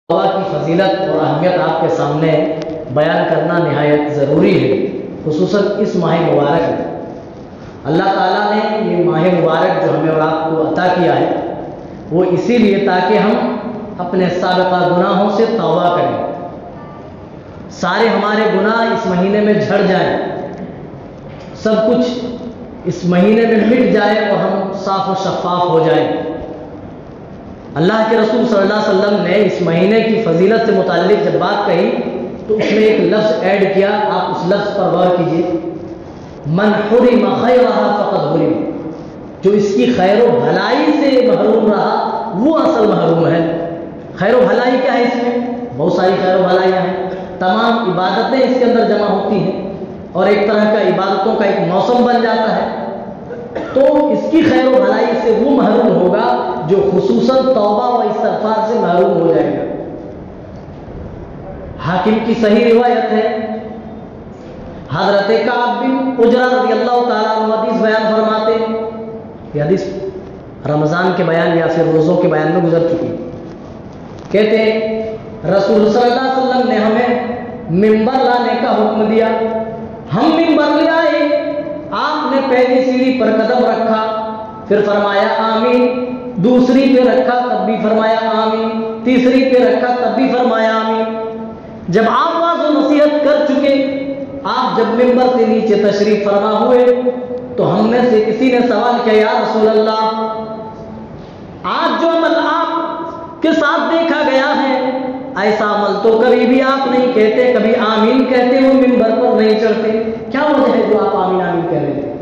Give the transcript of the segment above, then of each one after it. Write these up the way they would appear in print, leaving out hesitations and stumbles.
توبہ کی فضیلت اور اہمیت آپ کے سامنے بیان کرنا نہایت ضروری ہے، خصوصاً اس ماہ مبارک میں۔ اللہ تعالیٰ نے یہ ماہ مبارک جو ہمیں اور آپ کو عطا کیا ہے وہ اسی لیے تاکہ ہم اپنے سابقہ گناہوں سے توبہ کریں، سارے ہمارے گناہ اس مہینے میں جھڑ جائیں، سب کچھ اس مہینے میں مٹ جائے اور ہم صاف و شفاف ہو جائیں۔ اللہ کے رسول صلی اللہ علیہ وسلم نے اس مہینے کی فضیلت سے متعلق جب بات کہی تو اس میں ایک لفظ ایڈ کیا، آپ اس لفظ پر غور کیجیے، من حرم خیرہا فقد حرم، جو اس کی خیر و بھلائی سے محروم رہا وہ اصل محروم ہے۔ خیر و بھلائی کیا ہے؟ اس میں بہت ساری خیر و بھلائیاں ہیں، تمام عبادتیں اس کے اندر جمع ہوتی ہیں اور ایک طرح کا عبادتوں کا ایک موسم بن جاتا ہے، تو اس کی خیر و بھلائی سے وہ محروم ہوگا جو خصوصاً توبہ و استغفار سے محروم ہو جائے گا۔ حاکم کی صحیح روایت ہے، حضرت کعب بن عجرہ رضی اللہ تعالیٰ عنہ حدیث بیان فرماتے ہیں، یہ حدیث رمضان کے بیان یا پھر روزوں کے بیان میں گزر چکی ہے۔ کہتے ہیں رسول صلی اللہ علیہ وسلم نے ہمیں ممبر لانے کا حکم دیا، ہم ممبر لے آئے، آپ نے پہلی سیڑھی پر قدم رکھا، پھر فرمایا آمین، دوسری پہ رکھا تب بھی فرمایا آمین، تیسری پہ رکھا تب بھی فرمایا آمین۔ جب آپ واضح نصیحت کر چکے، آپ جب ممبر سے نیچے تشریف فرما ہوئے تو ہم میں سے کسی نے سوال کیا، یا رسول اللہ، آج جو عمل آپ کے ساتھ دیکھا گیا ہے ایسا عمل تو کبھی بھی آپ نہیں کہتے، کبھی آمین کہتے ہو، ممبر پر نہیں چڑھتے، کیا وجہ ہے جو آپ آمین آمین کہہ رہے تھے؟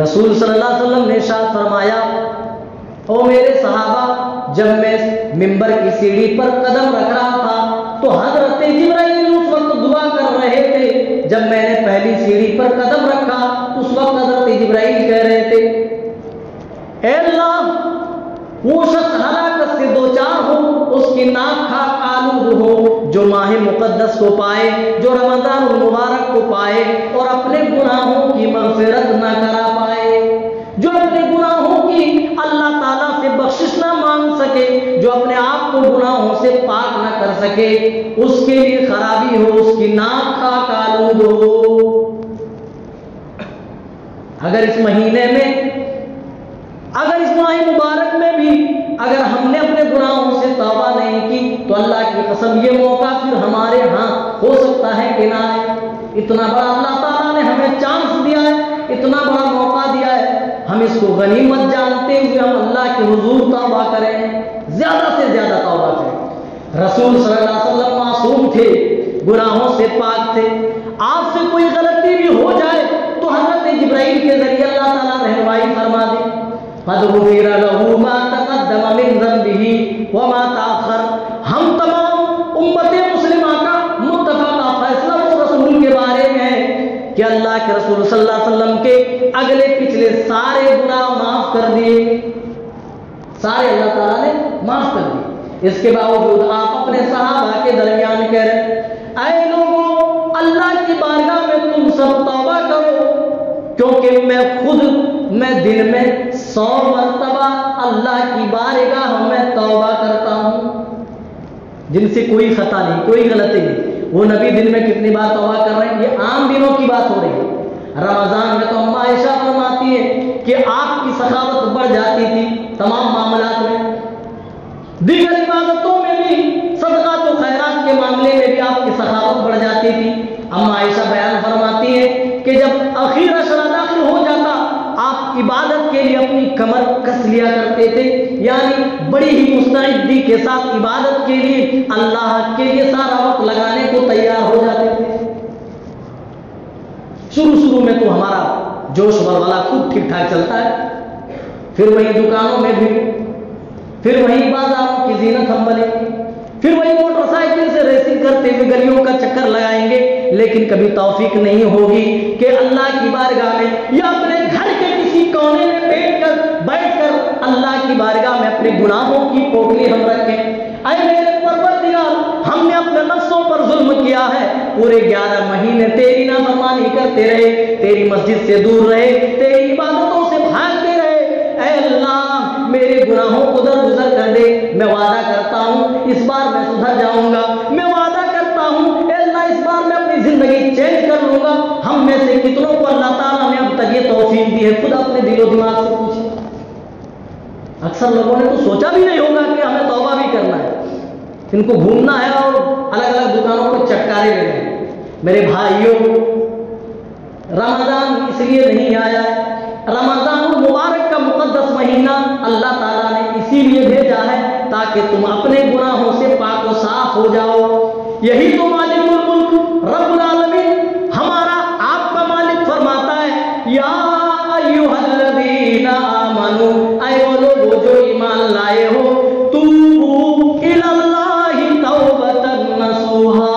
رسول صلی اللہ علیہ وسلم نے ارشاد فرمایا، او میرے صحابہ، جب میں ممبر کی سیڑھی پر قدم رکھ رہا تھا تو حضرت جبرائیل اس وقت دعا کر رہے تھے، جب میں نے پہلی سیڑھی پر قدم رکھا اس وقت حضرت جبرائیل کہہ رہے تھے، اے اللہ، وہ شخص ہلاکت سے دوچار ہو، اس کی ناک خاک آلود ہو، جو ماہ مقدس کو پائے، جو رمضان المبارک کو پائے اور اپنے گناہوں کی مغفرت نہ کرا پائے، جو اپنے گناہوں کی اللہ تعالیٰ سے بخشش نہ مانگ سکے، جو اپنے آپ کو گناہوں سے پاک نہ کر سکے، اس کے لیے خرابی ہو، اس کی ناک خاک آلود ہو۔ اگر اس مہینے میں، اگر اس ماہ مبارک میں بھی اگر ہم نے اپنے گناہوں سے توبہ نہیں کی تو اللہ کی قسم یہ موقع پھر ہمارے ہاں ہو سکتا ہے کہ نہ آئے۔ اتنا بڑا اللہ تعالیٰ نے ہمیں چانس دیا ہے، اتنا بڑا موقع دیا ہے، ہم اس کو غنیمت جانتے ہوئے ہم اللہ کے حضور توبہ کریں، زیادہ سے زیادہ توبہ کریں۔ رسول صلی اللہ علیہ وسلم معصوم تھے، گناہوں سے پاک تھے، آپ سے کوئی غلطی بھی ہو جائے تو حضرت جبرائیل کے ذریعے اللہ تعالیٰ رہنمائی فرما دے، قد غفر له ما تقدم من ذنبه وما تأخر۔ ہم تمام امت مسلمہ کا متفقہ فیصلہ اس رسول کے بارے میں ہے کہ اللہ کے رسول صلی اللہ علیہ وسلم کے اگلے پچھلے سارے گناہ معاف کر دیے، سارے اللہ تعالیٰ نے معاف کر دیے۔ اس کے باوجود آپ اپنے صحابہ کے درمیان کہہ رہے، اے لوگوں، اللہ کی بارگاہ میں تم سب توبہ کرو، کیونکہ میں دن میں 100 مرتبہ اللہ کی بارگاہ میں توبہ کرتا ہوں، جن سے کوئی خطا نہیں، کوئی غلطی نہیں۔ وہ نبی دن میں کتنی بار توبہ کر رہے ہیں؟ یہ عام دنوں کی بات ہو رہی ہے۔ رمضان میں تو اما عائشہ فرماتی ہے کہ آپ کی سخاوت بڑھ جاتی تھی تمام معاملات میں، دیگر عبادتوں میں بھی، صدقات و خیرات کے معاملے میں بھی آپ کی سخاوت بڑھ جاتی تھی۔ اما عائشہ بیان فرماتی ہے کہ جب اخیر عشرہ داخل ہو جاتا آپ عبادت کے لیے اپنی کمر کس لیا کرتے تھے، یعنی بڑی ہی مستعدی کے ساتھ عبادت کے لیے، اللہ کے لیے سارا وقت لگانے کو تیار ہو جاتے تھے۔ شروع میں تو ہمارا جوش ولولہ خوب ٹھیک ٹھاک چلتا ہے، پھر وہی دکانوں میں بھی، پھر وہی بازاروں کی زینت ہم بنیں گے، پھر وہی موٹر سائیکل سے ریسنگ کرتے ہوئے گلیوں کا چکر لگائیں گے، لیکن کبھی توفیق نہیں ہوگی کہ اللہ کی بارگاہ میں یا اپنے گھر کے کسی کونے میں بیٹھ کر اللہ کی بارگاہ میں اپنے گناہوں کی پوٹلی ہم رکھیں۔ اے میرے پروردگار، ہم نے اپنے نفسوں پر ظلم کیا ہے، پورے 11 مہینے تیری نافرمانی کرتے رہے، تیری مسجد سے دور رہے، تیری عبادتوں سے بھاگتے رہے، اے اللہ میری میرے گناہوں کو درگزر کر دے. میں وعدہ کرتا ہوں اس بار میں سدھر جاؤں گا. میں وعدہ کرتا ہوں اے اللہ اس بار میں اپنی زندگی چینج کر لوں گا. ہم میں سے کتنوں کو اللہ تعالیٰ نے اب تک یہ توفیق دی ہے؟ خود اپنے دل و دماغ سے پوچھیں. اکثر لوگوں نے تو سوچا بھی نہیں ہوگا کہ ہمیں توبہ بھی کرنا ہے. ان کو گھومنا ہے اور الگ الگ دکانوں کو چٹکارے لے رہے ہیں. میرے بھائیوں رمضان اس لیے نہیں آیا. رمضان المبارک کا مقدس مہینہ اللہ تعالیٰ نے اسی لیے بھیجا ہے تاکہ تم اپنے گناہوں سے پاک و صاف ہو جاؤ. یہی تو مالک الملک رب العالمین ہمارا آپ کا مالک فرماتا ہے یا ایھا الذین آمنوا، اے وہ لوگ جو ایمان لائے ہو، توبوا الی اللہ توبۃ نصوحا،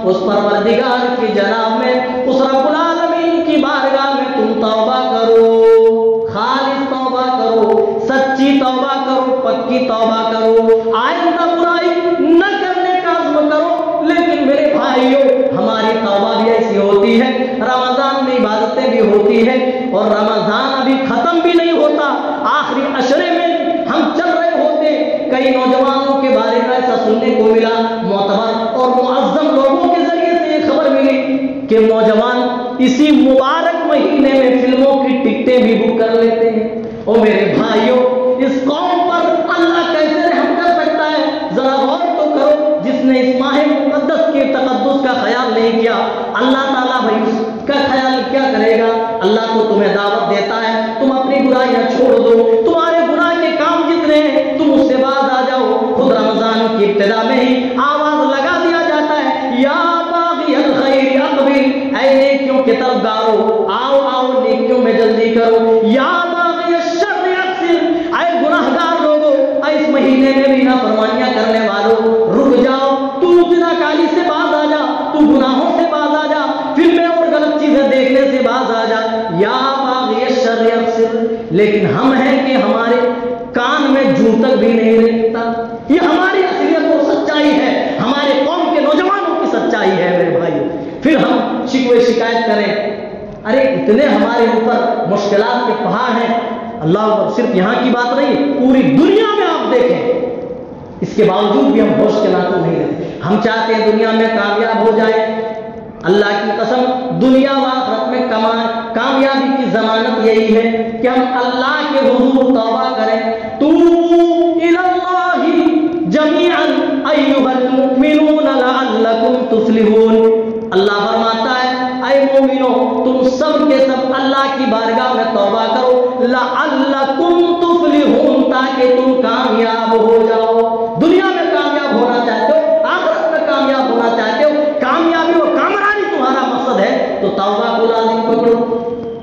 اس پروردگار کی جناب میں، اس رب العالمین کی بارگاہ میں تم توبہ کرو، خالص توبہ کرو، سچی توبہ کرو، پکی توبہ کرو، آئندہ برائی نہ کرنے کا عزم کرو. لیکن میرے بھائیوں ہماری توبہ بھی ایسی ہوتی ہے، رمضان میں عبادتیں بھی ہوتی ہیں اور رمضان ابھی ختم بھی نہیں ہوتا، آخری عشرے میں ہم چل رہے ہوتے. کئی نوجوانوں کے بارے میں ایسا سننے کو ملا، معتبر اور معظم لوگوں کے ذریعے سے یہ خبر ملی کہ نوجوان اسی مبارک مہینے میں فلموں کی ٹکٹیں بھی بک کر لیتے ہیں. اور میرے بھائیوں اس قوم پر اللہ کیسے رحم کر سکتا ہے؟ ذرا غور تو کرو. جس نے اس ماہ مقدس کے تقدس کا خیال نہیں کیا، اللہ تعالیٰ بھائی اس کا خیال کیا کرے گا؟ اللہ تو تمہیں دعوت دیتا ہے تم اپنی برائیاں چھوڑ دو، تمہارے گناہ کے کام جتنے ہیں تم اس سے باز آ جاؤ. خود رمضان کی ابتدا میں ہی آواز لگا دیا جاتا ہے یا باغی الخیر اقبل، اے نیکیوں کے طلبگارو آؤ آؤ نیکیوں میں جلدی کرو. یا باغی الشر اقصر، اے گناہگار لوگو، اے اس مہینے میں بھی نافرمانیاں کرنے والوں رک جاؤ، تو زناکاری سے باز آ جا، تو گناہوں سے باز آ جا، فلمیں اور غلط چیزیں دیکھنے سے باز آ جا. یا باغی الشر اقصر. لیکن ہم ہیں کہ ہمارے کان میں جوں تک بھی نہیں رہتا. یہ ہماری اصلیت اور سچائی ہے، ہمارے قوم کے نوجوانوں کی سچائی ہے میرے بھائی. پھر ہم شکوے شکایت کریں، ارے اتنے ہمارے اوپر مشکلات کے پہاڑ ہیں. اللہ صرف یہاں کی بات نہیں، پوری دنیا میں آپ دیکھیں، اس کے باوجود بھی ہم ہوش کے ناخن نہیں رہتے. ہم چاہتے ہیں دنیا میں کامیاب ہو جائے. اللہ کی قسم دنیا و آخرت میں کامیابی کی ضمانت یہی ہے کہ ہم اللہ کے حضور توبہ کریں. توبوا الی اللہ جمیعا ایھا المؤمنون لعلکم تفلحون. اللہ فرماتا ہے اے مومنوں تم سب کے سب اللہ کی بارگاہ میں توبہ کرو، لعلکم تفلحون، تاکہ تم کامیاب ہو جاؤ. دنیا میں کامیاب ہونا چاہتے ہو، آخرت میں کامیاب ہونا چاہتے ہو، کامیابی و کامرانی تمہارا مقصد ہے تو توبہ کو لازم پکڑو.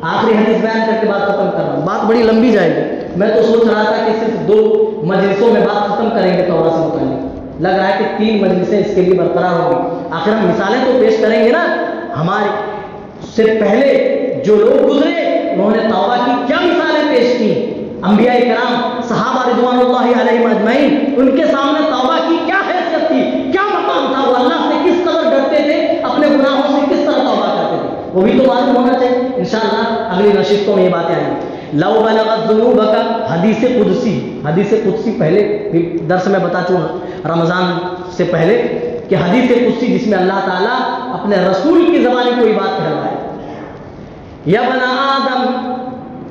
آخری حدیث بیان کر کے بات ختم کر رہا ہوں، بات بڑی لمبی جائے گی. میں تو سوچ رہا تھا کہ صرف 2 مجلسوں میں بات ختم کریں گے توبہ سے متعلق، لگ رہا ہے کہ 3 مجلسیں اس کے لیے برقرار ہوں گی. آخر ہم مثالیں تو پیش کریں گے نا. ہمارے سے پہلے جو لوگ گزرے انہوں نے توبہ کی کیا مثالیں پیش کی، انبیاء کرام صحابہ رضوان اللہ علیہم اجمعین، ان کے سامنے توبہ کی کیا حیثیت تھی، کیا مقام تھا، وہ اللہ سے کس قدر ڈرتے تھے، اپنے گناہوں سے کس طرح توبہ کرتے تھے، وہ بھی تو معلوم ہونا چاہیے. انشاءاللہ اگلی نشستوں میں یہ باتیں آئیں گی. لو بلغت ذنوبک، حدیث قدسی پہلے درس میں بتا چکا رمضان سے پہلے کہ حدیث قدسی جس میں اللہ تعالیٰ اپنے رسول کی زبانی کوئی بات کہہ رہا ہے، یا بنا آدم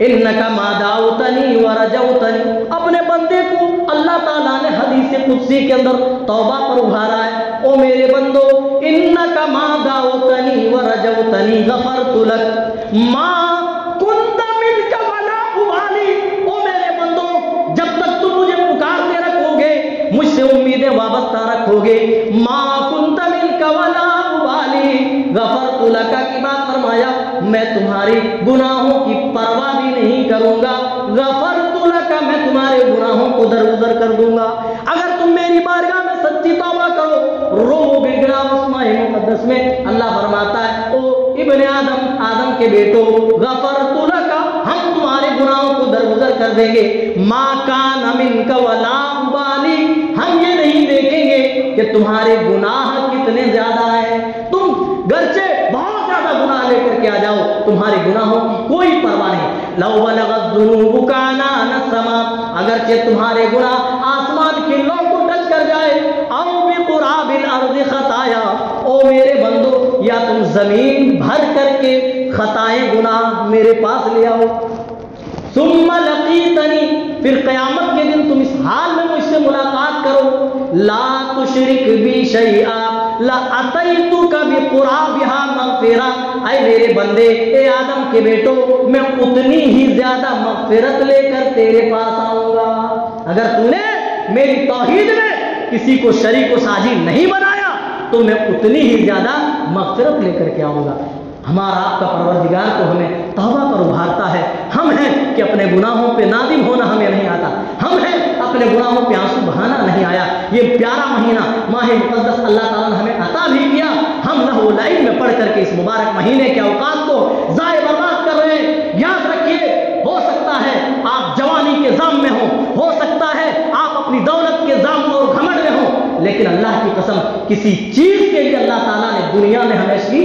انکا ما دعوتنی ورجوتنی. اپنے بندے کو اللہ تعالیٰ نے حدیث قدسی کے اندر توبہ پر ابھارا ہے. او میرے بندو انکا ما دعوتنی ورجوتنی غفرت لک ما کنت منک ولا ابالی. او میرے بندو جب تک تم مجھے پکارتے رکھو گے، مجھ سے امیدیں وابستہ رکھو گے، ما کنت منک ولا ابالی غفرت لک کی بات فرمایا میں تمہاری گناہوں کی پرواہ بھی نہیں کروں گا، غفرت لک میں تمہارے گناہوں کو درگزر کر دوں گا. اگر تم میری بارگاہ میں سچی توبہ کرو، رو گڑ گڑا اس ماہ مقدس میں اللہ فرماتا ہے او ابن آدم کے بیٹو غفرت لک، ہم تمہارے گناہوں کو درگزر کر دیں گے. ما کان منک ولا ابالی، ہم یہ نہیں دیکھیں گے کہ تمہارے گناہ کتنے زیادہ ہیں، تم گرچہ بہت زیادہ گناہ لے کر کے آ جاؤ، تمہارے گناہوں کی کوئی پرواہ نہیں. لو بلغت ذنوبک عنان السما، اگرچہ تمہارے گناہ آسمان کے لو کو ٹچ کر جائے، او بقراب الارض خطایا، او میرے بندو یا تم زمین بھر کر کے خطائیں گناہ میرے پاس لے آؤ، ثم لقیتنی، پھر قیامت کے دن تم اس حال میں مجھ سے ملاقات کرو، لا تشرک بی شیئا لاتیتک بقرابہا مغفرہ، اے میرے بندے، اے آدم کے بیٹو، میں اتنی ہی زیادہ مغفرت لے کر تیرے پاس آؤں گا۔ اگر تو نے میری توحید میں کسی کو شریک و ساجی نہیں بنایا تو میں اتنی ہی زیادہ مغفرت لے کر کے آؤں گا۔ ہمارا آپ کا پروردگار تو ہمیں توبہ پر ابھارتا ہے۔ ہم ہیں کہ اپنے گناہوں پہ نادم ہونا ہمیں نہیں آتا، ہم ہیں اپنے گناہوں پہ آنسو بہانا نہیں آیا۔ یہ پیارا مہینہ ماہ مقدس اللہ تعالیٰ نے ہمیں عطا بھی کیا، ہم لہو و لعب میں پڑھ کر کے اس مبارک مہینے کے اوقات کو ضائع برباد کر رہے ہیں۔ یاد رکھیے، ہو سکتا ہے آپ جوانی کے ذام میں ہو سکتا ہے آپ اپنی دولت کے ذام اور گھمنڈ میں ہوں، لیکن اللہ کی قسم کسی چیز کے لیے اللہ تعالیٰ نے دنیا میں ہمیشگی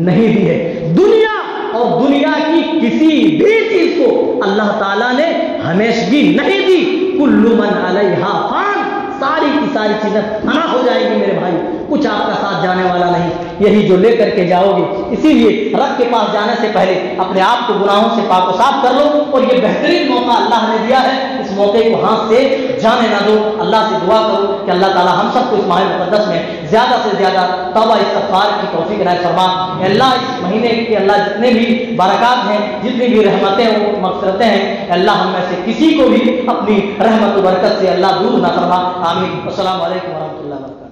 نہیں دی ہے۔ دنیا اور دنیا کی کسی بھی چیز کو اللہ تعالیٰ نے ہمیشگی نہیں دی۔ کل من علیہا فان، ساری کی ساری چیزیں فنا ہو جائیں گی میرے بھائی، کچھ آپ کا ساتھ جانے والا نہیں، یہی جو لے کر کے جاؤ گے۔ اسی لیے رب کے پاس جانے سے پہلے اپنے آپ کو گناہوں سے پاک و صاف کر لو، اور یہ بہترین موقع اللہ نے دیا ہے، اس موقع کو ہاتھ سے جانے نہ دو۔ اللہ سے دعا کرو کہ اللہ تعالیٰ ہم سب کو اس ماہ مقدس میں زیادہ سے زیادہ توبہ استغفار کی توفیق عنایت فرما۔ اللہ اس مہینے کے اللہ جتنے بھی برکات ہیں، جتنی بھی رحمتیں ہیں، مغفرتیں ہیں، اللہ ہم میں سے کسی کو بھی اپنی رحمت و برکت سے اللہ دور نہ فرما۔ آمین۔ السلام علیکم ورحمۃ اللہ وبرکاتہ۔